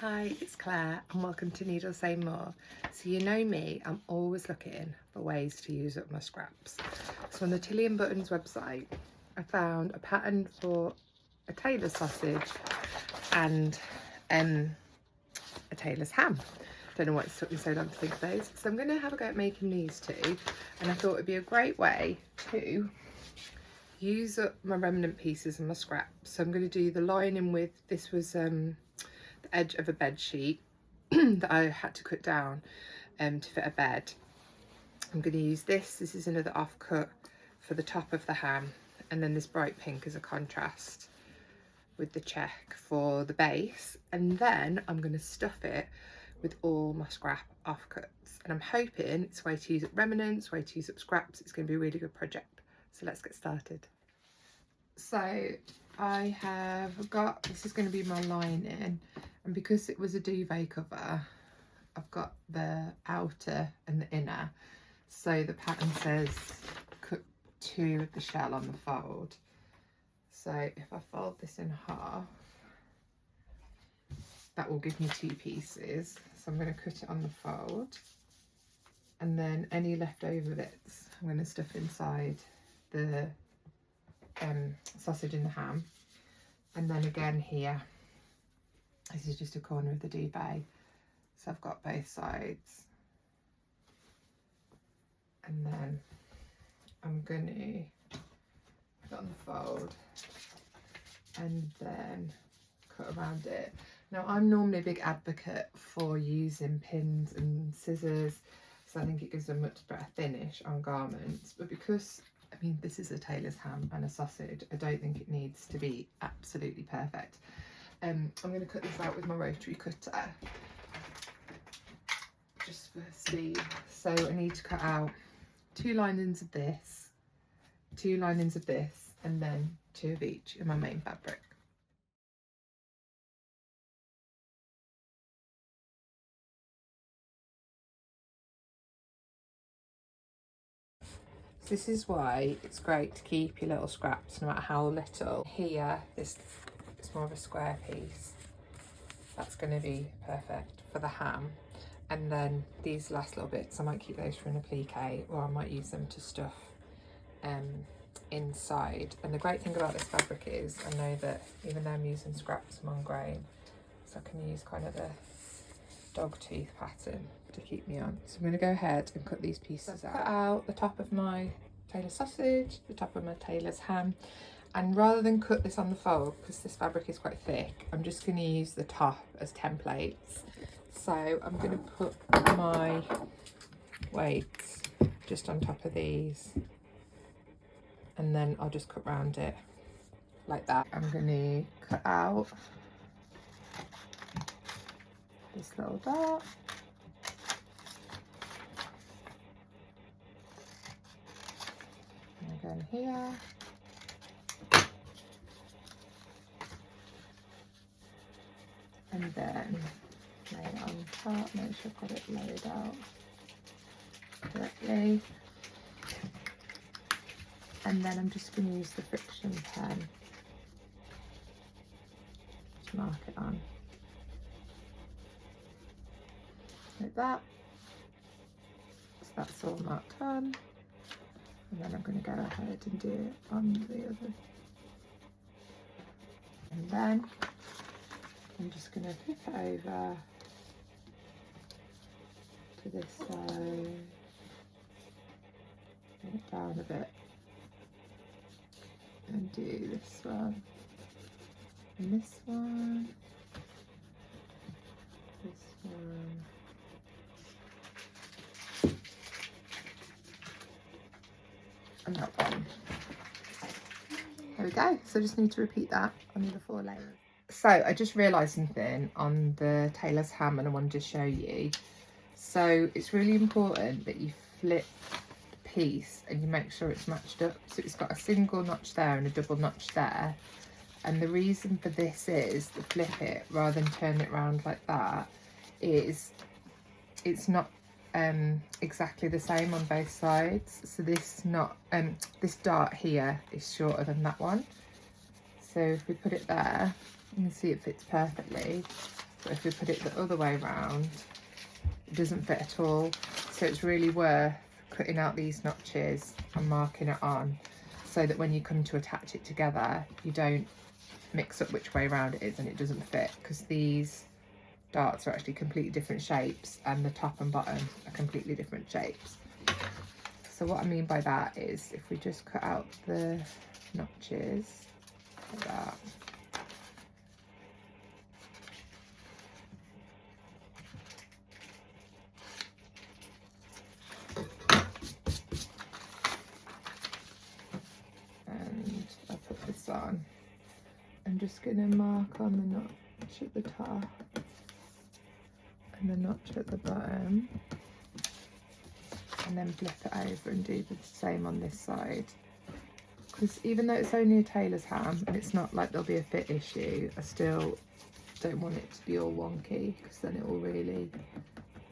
Hi, it's Claire and welcome to Needle Say More. So you know me, I'm always looking for ways to use up my scraps. So on the Tilly and Buttons website, I found a pattern for a Tailor sausage and a Tailor's ham. Don't know why it's took me so long to think of those. So I'm going to have a go at making these two, and I thought it'd be a great way to use up my remnant pieces and my scraps. So I'm going to do the lining with, this was the edge of a bed sheet that I had to cut down to fit a bed. I'm going to use this is another offcut for the top of the ham, and then this bright pink as a contrast with the check for the base, and then I'm going to stuff it with all my scrap offcuts, and I'm hoping it's a way to use up remnants, way to use up scraps. It's going to be a really good project, so let's get started. So I have got, this is going to be my lining, and because it was a duvet cover, I've got the outer and the inner. So the pattern says cut 2 of the shell on the fold. So if I fold this in half, that will give me 2 pieces. So I'm going to cut it on the fold, and then any leftover bits I'm going to stuff inside the sausage and the ham. And then again here, this is just a corner of the duvet, so I've got both sides, and then I'm going to put it on the fold and then cut around it. Now I'm normally a big advocate for using pins and scissors, so I think it gives a much better finish on garments, but because I mean this is a Tailor's ham and a sausage, I don't think it needs to be absolutely perfect. I'm going to cut this out with my rotary cutter just for speed. So I need to cut out 2 linings of this, 2 linings of this, and then 2 of each in my main fabric. So this is why it's great to keep your little scraps no matter how little. Here, this is more of a square piece. That's going to be perfect for the ham. And then these last little bits, I might keep those for an applique, or I might use them to stuff inside. And the great thing about this fabric is I know that even though I'm using scraps, I'm on grain, so I can use kind of the dog tooth pattern to keep me on. So I'm going to go ahead and cut these pieces out. Cut out the top of my Tailor sausage, the top of my Tailor's ham, and rather than cut this on the fold, because this fabric is quite thick, I'm just going to use the top as templates. So I'm going to put my weights just on top of these, and then I'll just cut around it like that. I'm going to cut out this little dot, and again here, and then lay it on top, make sure I've got it laid out correctly, and then I'm just going to use the friction pen to mark it on like that. So that's all marked on, and then I'm going to go ahead and do it on the other, and then I'm just going to flip it over to this side, bring it down a bit, and do this one, and this one, this one, and that one. There we go. So I just need to repeat that on the 4 layers. So I just realised something on the Tailor's ham, and I wanted to show you. So it's really important that you flip the piece and you make sure it's matched up. So it's got a single notch there and a double notch there. And the reason for this is to flip it rather than turn it around like that is it's not exactly the same on both sides. So this dart here is shorter than that one. So if we put it there, you can see it fits perfectly. but if we put it the other way around, it doesn't fit at all. So it's really worth cutting out these notches and marking it on, so that when you come to attach it together, you don't mix up which way around it is and it doesn't fit, because these darts are actually completely different shapes and the top and bottom are completely different shapes. So what I mean by that is, if we just cut out the notches like that, and I'll put this on, I'm just going to mark on the notch at the top and the notch at the bottom, and then flip it over and do the same on this side. Because even though it's only a tailor's ham and it's not like there'll be a fit issue, I still don't want it to be all wonky, because then it will really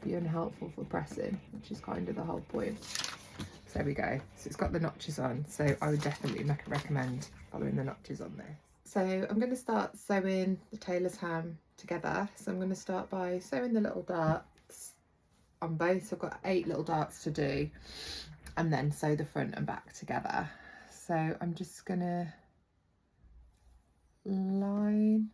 be unhelpful for pressing, which is kind of the whole point. So there we go. So it's got the notches on, so I would definitely recommend following the notches on this. So I'm going to start sewing the tailor's ham together. So I'm going to start by sewing the little darts on both. So I've got 8 little darts to do, and then sew the front and back together. So I'm just going to line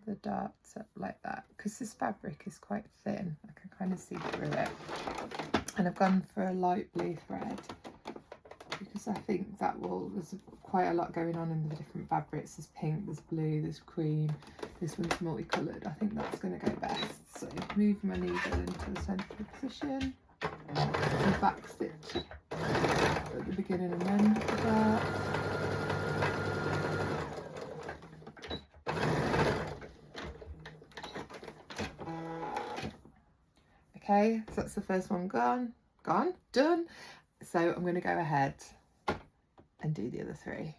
the darts up like that, because this fabric is quite thin, I can kind of see through it. And I've gone for a light blue thread, because I think that there's quite a lot going on in the different fabrics. There's pink, there's blue, there's cream, this one's multicoloured. I think that's going to go best. So move my needle into the central position, and back stitch at the beginning and end of the dart. Okay, so that's the first one done. So I'm going to go ahead and do the other 3.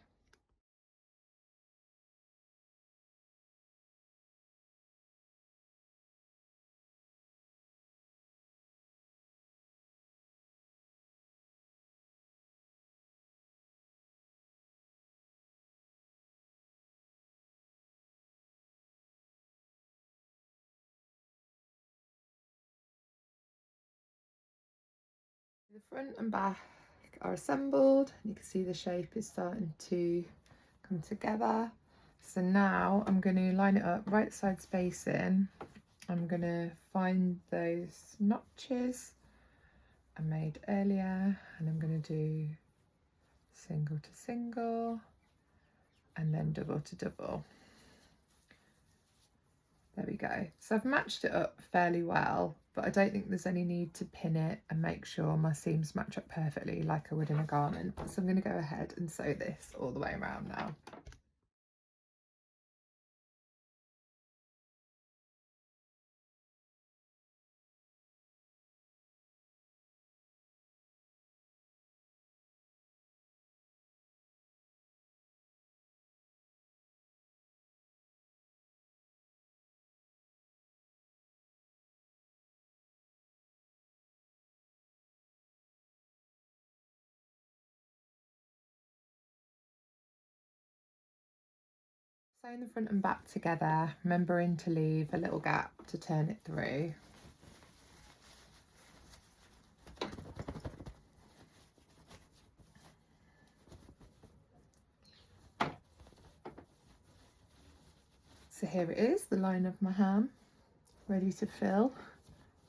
The front and back are assembled. You can see the shape is starting to come together. So now I'm going to line it up right side spacing. I'm going to find those notches I made earlier, and I'm going to do single to single and then double to double. There we go. So I've matched it up fairly well, but I don't think there's any need to pin it and make sure my seams match up perfectly like I would in a garment. So I'm going to go ahead and sew this all the way around now. Sewing the front and back together, remembering to leave a little gap to turn it through. So here it is, the line of my ham, ready to fill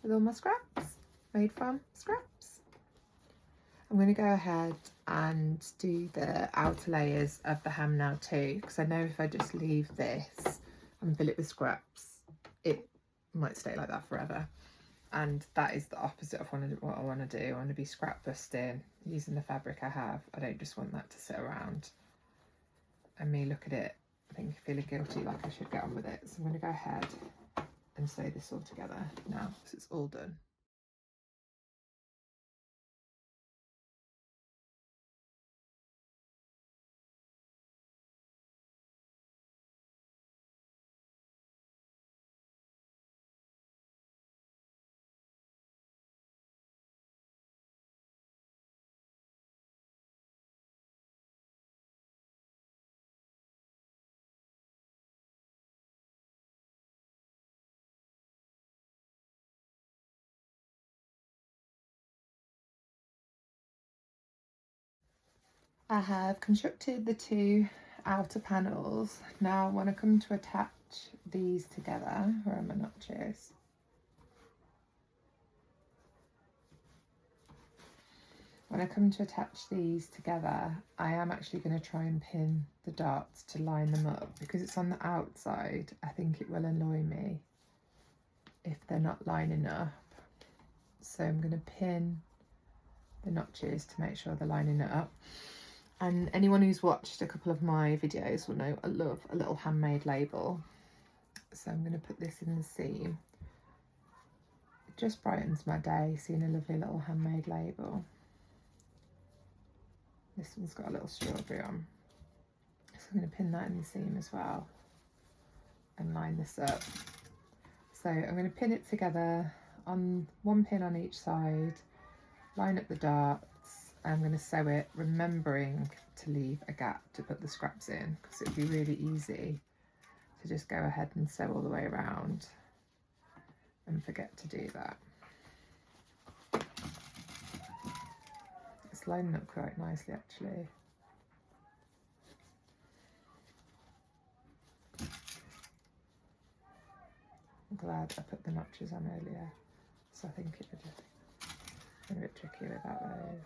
with all my scraps, made from scraps. I'm going to go ahead and do the outer layers of the ham now too, because I know if I just leave this and fill it with scraps, it might stay like that forever. And that is the opposite of what I want to do. I want to be scrap busting using the fabric I have. I don't just want that to sit around and me look at it, I think feeling guilty like I should get on with it. So I'm going to go ahead and sew this all together now, so it's all done. I have constructed the two outer panels. Now when I come to attach these together, where are my notches? When I come to attach these together, I am actually going to try and pin the darts to line them up, because it's on the outside. I think it will annoy me if they're not lining up. So I'm going to pin the notches to make sure they're lining up. And anyone who's watched a couple of my videos will know I love a little handmade label. So I'm going to put this in the seam. It just brightens my day seeing a lovely little handmade label. This one's got a little strawberry on. So I'm going to pin that in the seam as well and line this up. So I'm going to pin it together on one pin on each side, line up the darts. I'm going to sew it, remembering to leave a gap to put the scraps in, because it would be really easy to just go ahead and sew all the way around and forget to do that. It's lining up quite nicely actually. I'm glad I put the notches on earlier, so I think it would have been a bit tricky without those.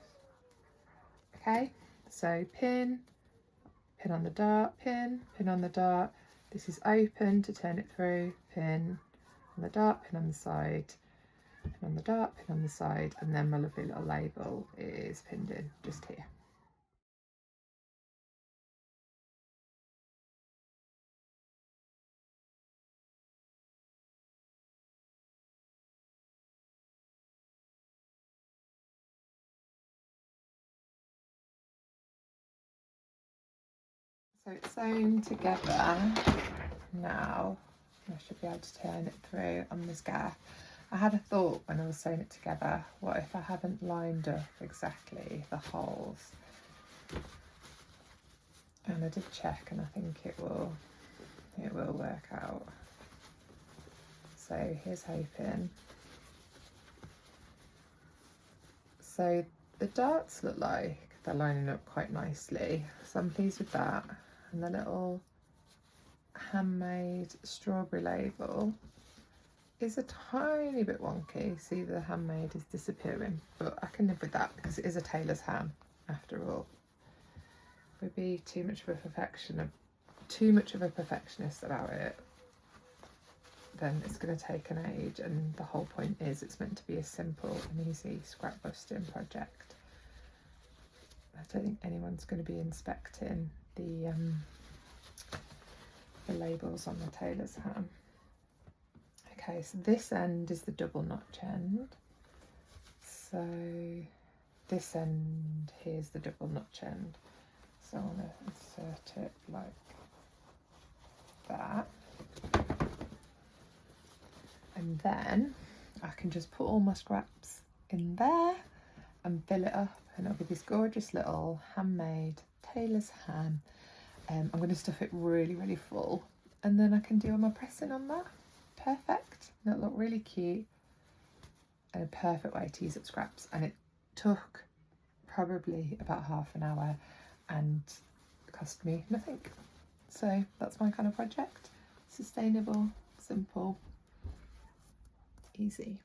Okay, so pin on the dart, pin on the dart. This is open to turn it through, pin on the dart, pin on the side, pin on the dart, pin on the side, and then my lovely little label is pinned in just here. So it's sewn together now. I should be able to turn it through on this gap. I had a thought when I was sewing it together, what if I haven't lined up exactly the holes? And I did check and I think it will work out. So here's hoping. So the darts look like they're lining up quite nicely, so I'm pleased with that. And the little handmade strawberry label is a tiny bit wonky. See, the handmade is disappearing, but I can live with that because it is a tailor's ham after all. If we'd be too much of a perfectionist about it, then it's going to take an age, and the whole point is it's meant to be a simple and easy scrap busting project. I don't think anyone's going to be inspecting the labels on the tailor's ham. Okay, so this end is the double notch end. So this end here's the double notch end. So I want to insert it like that. And then I can just put all my scraps in there and fill it up, and it'll be this gorgeous little handmade tailor's ham. I'm going to stuff it really full, and then I can do all my pressing on that. Perfect. And it'll look really cute and a perfect way to use up scraps. And it took probably about half an hour and cost me nothing. So that's my kind of project. Sustainable, simple, easy.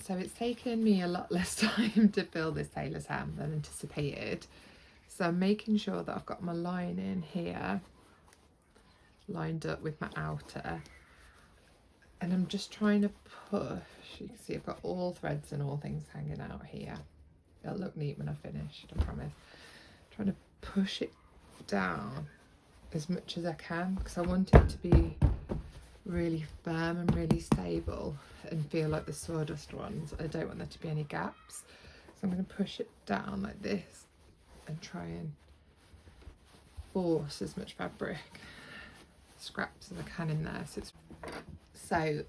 So it's taken me a lot less time to fill this tailor's ham than anticipated. So I'm making sure that I've got my lining here lined up with my outer, and I'm just trying to push. You can see I've got all threads and all things hanging out here. It'll look neat when I finished, I promise. Trying to push it down as much as I can, because I want it to be really firm and really stable and feel like the sawdust ones. I don't want there to be any gaps, so I'm going to push it down like this and try and force as much fabric scraps as I can in there. So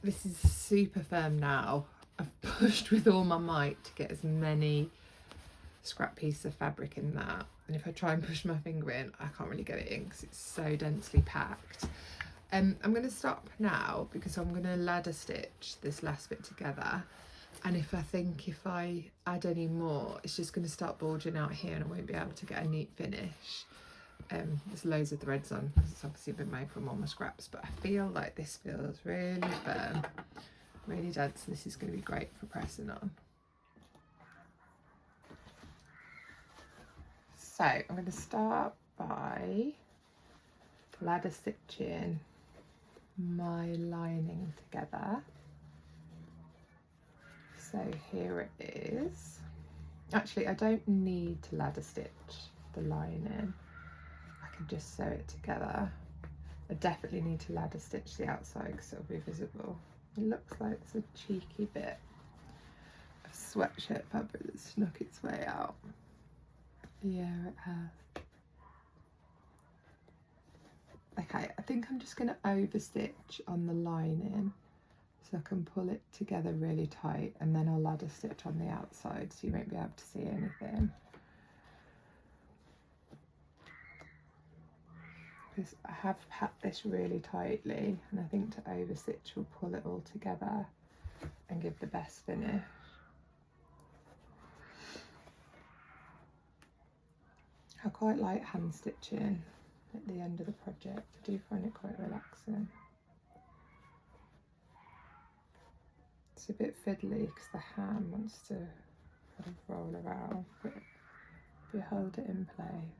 this is super firm now. I've pushed with all my might to get as many scrap piece of fabric in that, and if I try and push my finger in, I can't really get it in because it's so densely packed. I'm going to stop now because I'm going to ladder stitch this last bit together, and if I add any more, it's just going to start bulging out here and I won't be able to get a neat finish. There's loads of threads on because it's obviously been made from all my scraps, but I feel like this feels really firm, really dense, so this is going to be great for pressing on. So I'm going to start by ladder stitching my lining together. So here it is. Actually, I don't need to ladder stitch the lining. I can just sew it together. I definitely need to ladder stitch the outside because it'll be visible. It looks like there's a cheeky bit of sweatshirt fabric that snuck its way out. Yeah, it has. Okay, I think I'm just going to overstitch on the lining so I can pull it together really tight, and then I'll ladder stitch on the outside so you won't be able to see anything. Because I have packed this really tightly, and I think to overstitch will pull it all together and give the best finish. I quite like hand stitching at the end of the project. I do find it quite relaxing. It's a bit fiddly because the hand wants to kind of roll around, but if you hold it in place.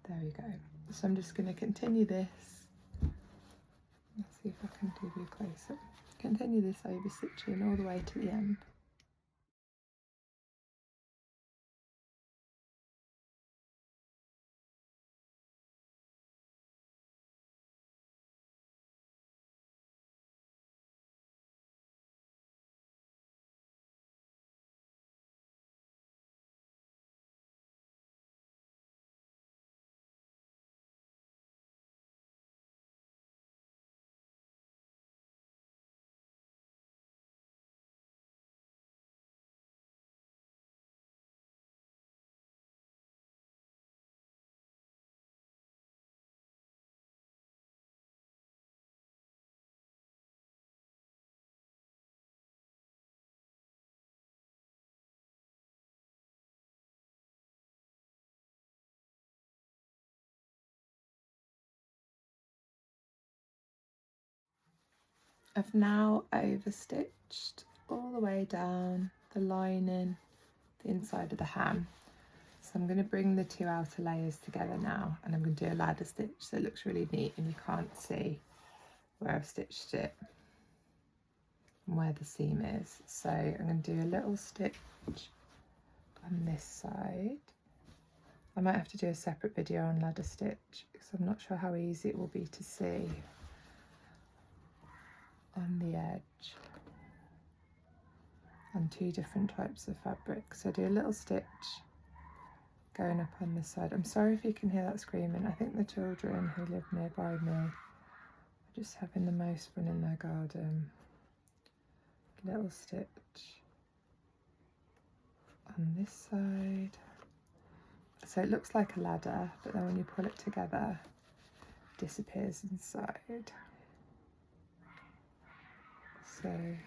There we go. So I'm just going to continue this. Let's see if I can give you a close up. Continue this over stitching all the way to the end. I've now overstitched all the way down the lining, the inside of the ham. So I'm going to bring the two outer layers together now, and I'm going to do a ladder stitch so it looks really neat and you can't see where I've stitched it and where the seam is. So I'm going to do a little stitch on this side. I might have to do a separate video on ladder stitch because I'm not sure how easy it will be to see on the edge on two different types of fabric. So do a little stitch going up on this side. I'm sorry if you can hear that screaming. I think the children who live nearby me are just having the most fun in their garden. Little stitch on this side. So it looks like a ladder, but then when you pull it together, it disappears inside. So a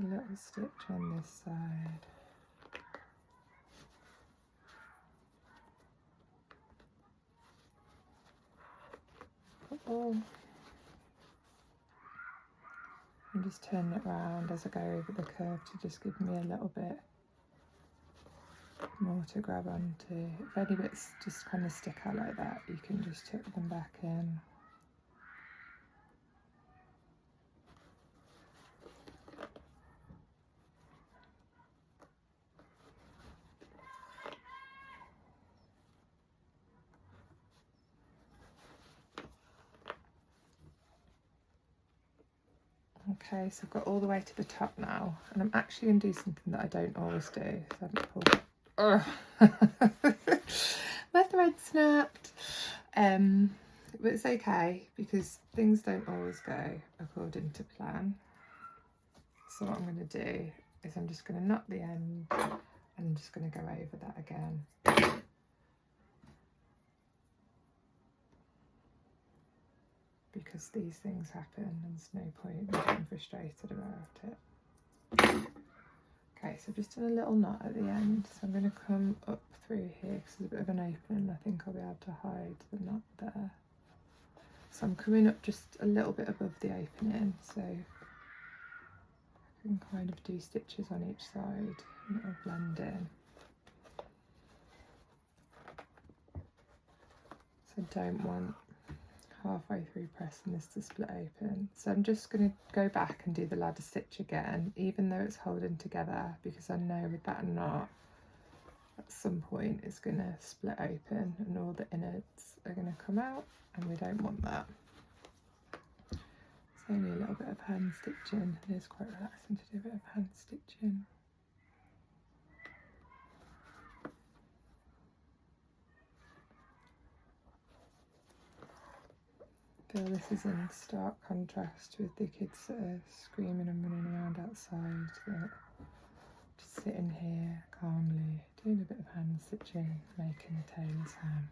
little stitch on this side. And just turn it around as I go over the curve to just give me a little bit more to grab onto. If any bits just kind of stick out like that, you can just tuck them back in. Okay, so I've got all the way to the top now, and I'm actually going to do something that I don't always do. So I haven't pulled. My thread snapped. but it's okay because things don't always go according to plan. So what I'm going to do is I'm just going to knot the end and I'm just going to go over that again. Because these things happen and there's no point in getting frustrated about it. Okay, so I've just done a little knot at the end, so I'm going to come up through here because there's a bit of an opening. I think I'll be able to hide the knot there. So I'm coming up just a little bit above the opening, so I can kind of do stitches on each side and it'll blend in. So I don't want halfway through pressing this to split open. So I'm just going to go back and do the ladder stitch again, even though it's holding together, because I know with that knot at some point it's going to split open and all the innards are going to come out, and we don't want that. It's only a little bit of hand stitching. It is quite relaxing to do a bit of hand stitching. I feel this is in stark contrast with the kids that are screaming and running around outside, that just sitting here calmly, doing a bit of hand stitching, making a tailor's ham.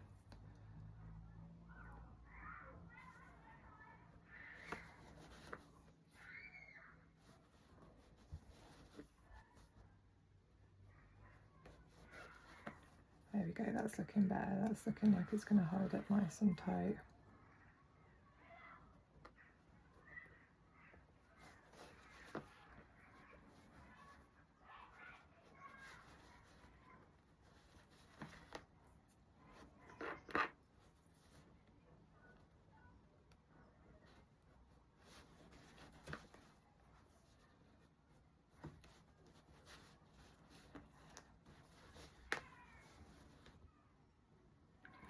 There we go, that's looking better. That's looking like it's going to hold it nice and tight.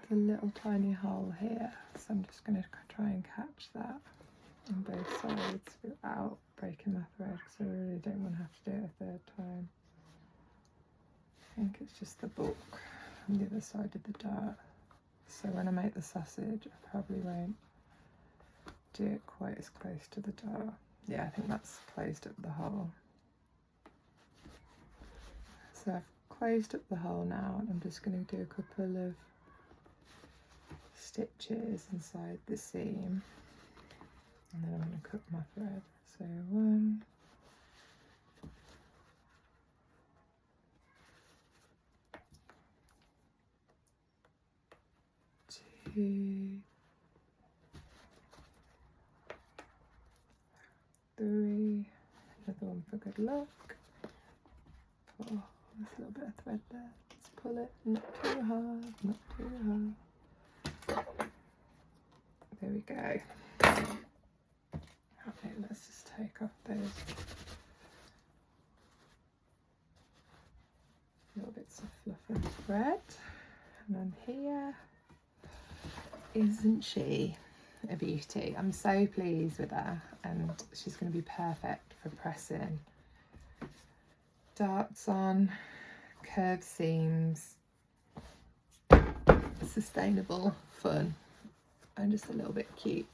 A little tiny hole here, so I'm just going to try and catch that on both sides without breaking my thread, because I really don't want to have to do it a third time. I think it's just the bulk on the other side of the dart, so when I make the sausage I probably won't do it quite as close to the dart. Yeah, I think that's closed up the hole. So I've closed up the hole now, and I'm just going to do a couple of stitches inside the seam, and then I'm going to cut my thread. So 1, 2, 3, another one for good luck. 4, there's a little bit of thread there. Let's pull it, not too hard, not too hard. There we go. Okay, let's just take off those little bits of fluff and thread. And then here, isn't she a beauty? I'm so pleased with her, and she's going to be perfect for pressing darts on, curved seams, sustainable, fun, and just a little bit cute.